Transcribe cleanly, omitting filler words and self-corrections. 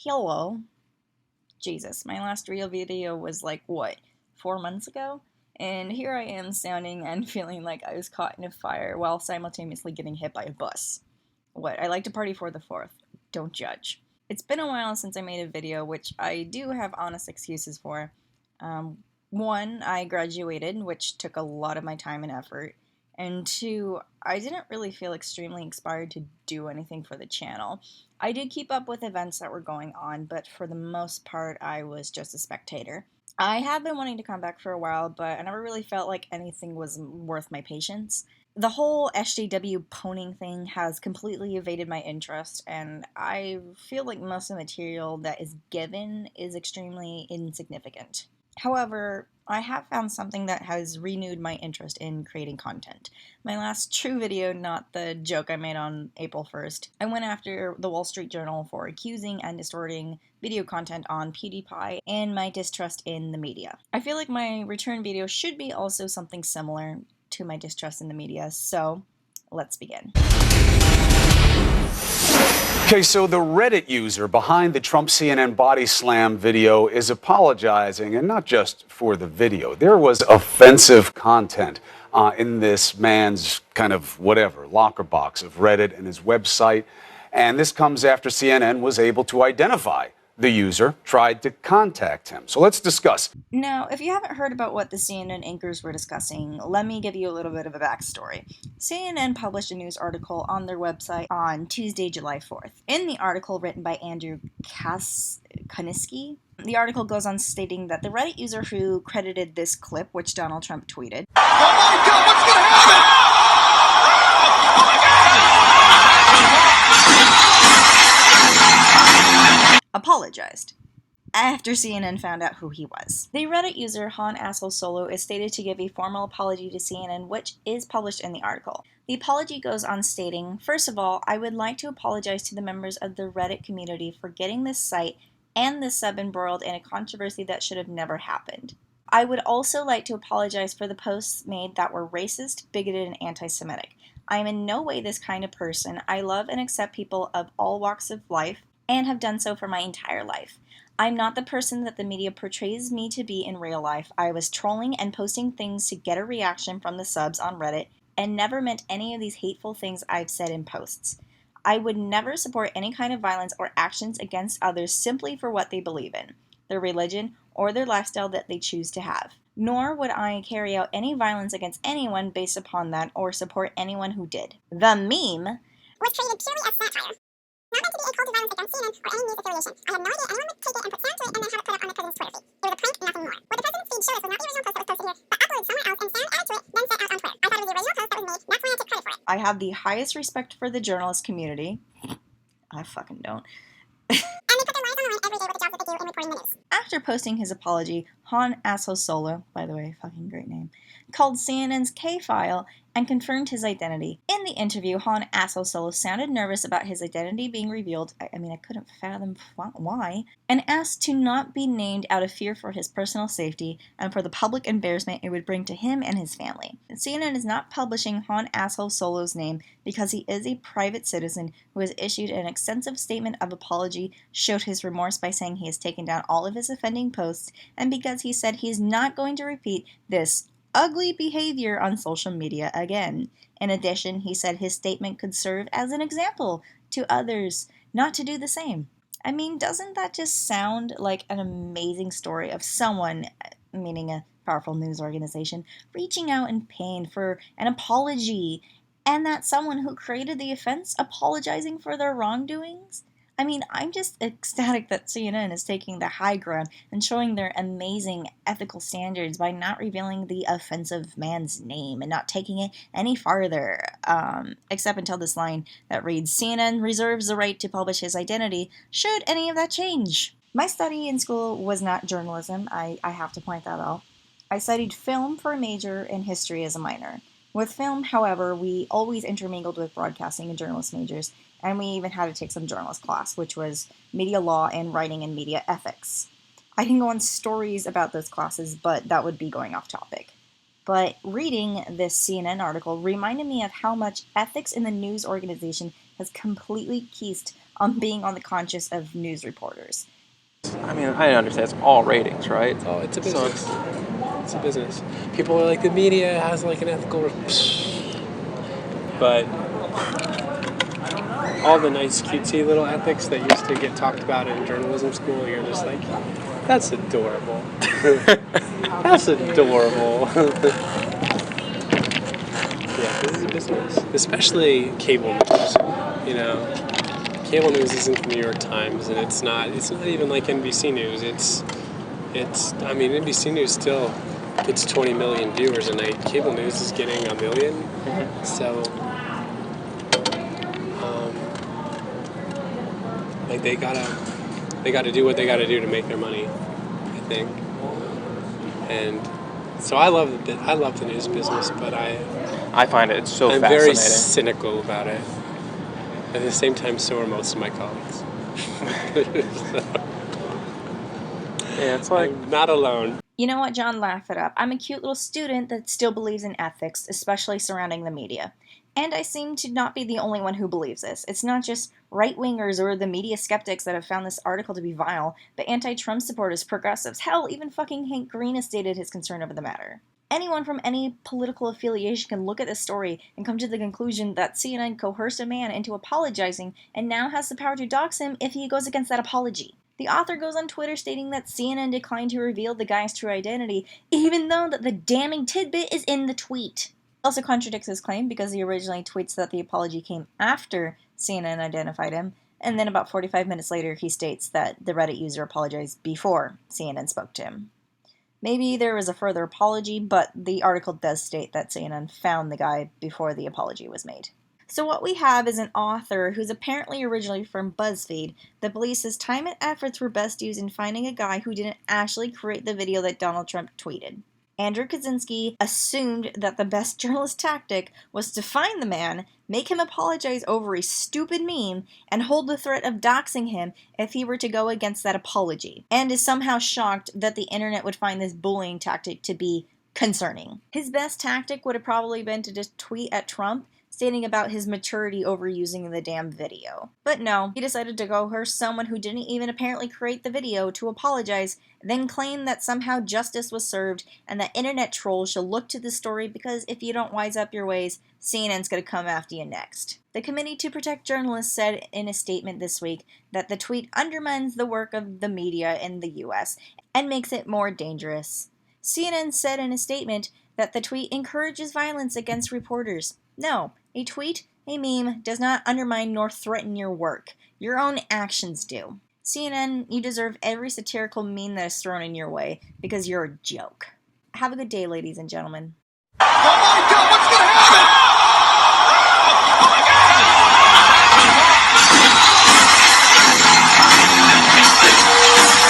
Hello. Jesus, my last real video was like, what, 4 months ago? And here I am sounding and feeling like I was caught in a fire while simultaneously getting hit by a bus. What, I like to party for the 4th. Don't judge. It's been a while since I made a video, which I do have honest excuses for. One, I graduated, which took a lot of my time and effort. And two, I didn't really feel extremely inspired to do anything for the channel. I did keep up with events that were going on, but for the most part, I was just a spectator. I have been wanting to come back for a while, but I never really felt like anything was worth my patience. The whole SJW poning thing has completely evaded my interest, and I feel like most of the material that is given is extremely insignificant. However, I have found something that has renewed my interest in creating content. My last true video, not the joke I made on April 1st, I went after the Wall Street Journal for accusing and distorting video content on PewDiePie and my distrust in the media. I feel like my return video should be also something similar to my distrust in the media, so let's begin. Okay, so the Reddit user behind the Trump CNN body slam video is apologizing, and not just for the video. There was offensive content in this man's kind of whatever, locker box of Reddit and his website. And this comes after CNN was able to identify the user, tried to contact him. So let's discuss. Now, if you haven't heard about what the CNN anchors were discussing, let me give you a little bit of a backstory. CNN published a news article on their website on Tuesday, July 4th. In the article written by Andrew Kaniski, the article goes on stating that the Reddit user who credited this clip, which Donald Trump tweeted, "Oh my God, what's gonna happen? apologized after CNN found out who he was. The Reddit user Han Asshole Solo is stated to give a formal apology to CNN, which is published in the article. The apology goes on stating, "First of all, I would like to apologize to the members of the Reddit community for getting this site and this sub embroiled in a controversy that should have never happened. I would also like to apologize for the posts made that were racist, bigoted, and anti-Semitic. I am in no way this kind of person. I love and accept people of all walks of life and have done so for my entire life. I'm not the person that the media portrays me to be in real life. I was trolling and posting things to get a reaction from the subs on Reddit and never meant any of these hateful things I've said in posts. I would never support any kind of violence or actions against others simply for what they believe in, their religion, or their lifestyle that they choose to have. Nor would I carry out any violence against anyone based upon that or support anyone who did. The meme was created purely as satire. Not meant to be a call to violence against CNN or any news affiliation. I have no idea anyone would take it and put sound to it and then have it put up on the president's Twitter feed. It was a prank and nothing more. What the president's feed showed us was not the original post that was posted here, but uploaded somewhere else and sound added to it, then sent out on Twitter. I thought it was the original post that was made, that's why I took credit for it. I have the highest respect for the journalist community." I fucking don't. "And they put their lives on the line every day with the jobs that they do in reporting the news." After posting his apology, Han Asshole Solo, by the way, fucking great name, called CNN's K-file and confirmed his identity. In the interview, Han Asshole Solo sounded nervous about his identity being revealed, I couldn't fathom why, and asked to not be named out of fear for his personal safety and for the public embarrassment it would bring to him and his family. CNN is not publishing Han Asshole Solo's name because he is a private citizen who has issued an extensive statement of apology, showed his remorse by saying he has taken down all of his offending posts, and because he said he's not going to repeat this ugly behavior on social media again. In addition, he said his statement could serve as an example to others not to do the same. Doesn't that just sound like an amazing story of someone, meaning a powerful news organization, reaching out in pain for an apology, and that someone who created the offense apologizing for their wrongdoings? I'm just ecstatic that CNN is taking the high ground and showing their amazing ethical standards by not revealing the offensive man's name and not taking it any farther, except until this line that reads, "CNN reserves the right to publish his identity should any of that change." My study in school was not journalism, I have to point that out. I studied film for a major and history as a minor. With film, however, we always intermingled with broadcasting and journalist majors, and we even had to take some journalist class, which was media law and writing and media ethics. I can go on stories about those classes, but that would be going off topic. But reading this CNN article reminded me of how much ethics in the news organization has completely keysed on being on the conscience of news reporters. I mean, I understand it's all ratings, right? Oh, it's a business. It's a business. People are like, the media has like an ethical... But all the nice, cutesy little ethics that used to get talked about in journalism school, you're just like, that's adorable. That's adorable. Yeah, this is a business. Especially cable news, you know. Cable news isn't the New York Times, and it's not even like NBC News. I mean, NBC News still gets 20 million viewers a night. Cable news is getting 1 million. Mm-hmm. So, like they gotta do what they gotta do to make their money, I think. And so I love the news business, but I find it so I'm fascinating. very cynical about it. At the same time, so are most of my colleagues. Yeah, it's like... I'm not alone. You know what, John? Laugh it up. I'm a cute little student that still believes in ethics, especially surrounding the media. And I seem to not be the only one who believes this. It's not just right-wingers or the media skeptics that have found this article to be vile, but anti-Trump supporters, progressives, hell, even fucking Hank Green has stated his concern over the matter. Anyone from any political affiliation can look at this story and come to the conclusion that CNN coerced a man into apologizing and now has the power to dox him if he goes against that apology. The author goes on Twitter stating that CNN declined to reveal the guy's true identity, even though that the damning tidbit is in the tweet. He also contradicts his claim because he originally tweets that the apology came after CNN identified him, and then about 45 minutes later he states that the Reddit user apologized before CNN spoke to him. Maybe there was a further apology, but the article does state that CNN found the guy before the apology was made. So what we have is an author who's apparently originally from BuzzFeed that believes his time and efforts were best used in finding a guy who didn't actually create the video that Donald Trump tweeted. Andrew Kaczynski assumed that the best journalist tactic was to find the man, make him apologize over a stupid meme, and hold the threat of doxing him if he were to go against that apology, and is somehow shocked that the internet would find this bullying tactic to be concerning. His best tactic would have probably been to just tweet at Trump, stating about his maturity over using the damn video. But no, he decided to coerce someone who didn't even apparently create the video to apologize, then claim that somehow justice was served and that internet trolls shall look to the story because if you don't wise up your ways, CNN's gonna come after you next. The Committee to Protect Journalists said in a statement this week that the tweet undermines the work of the media in the US and makes it more dangerous. CNN said in a statement that the tweet encourages violence against reporters. No, a tweet, a meme, does not undermine nor threaten your work. Your own actions do. CNN, you deserve every satirical meme that is thrown in your way because you're a joke. Have a good day, ladies and gentlemen. Oh my God!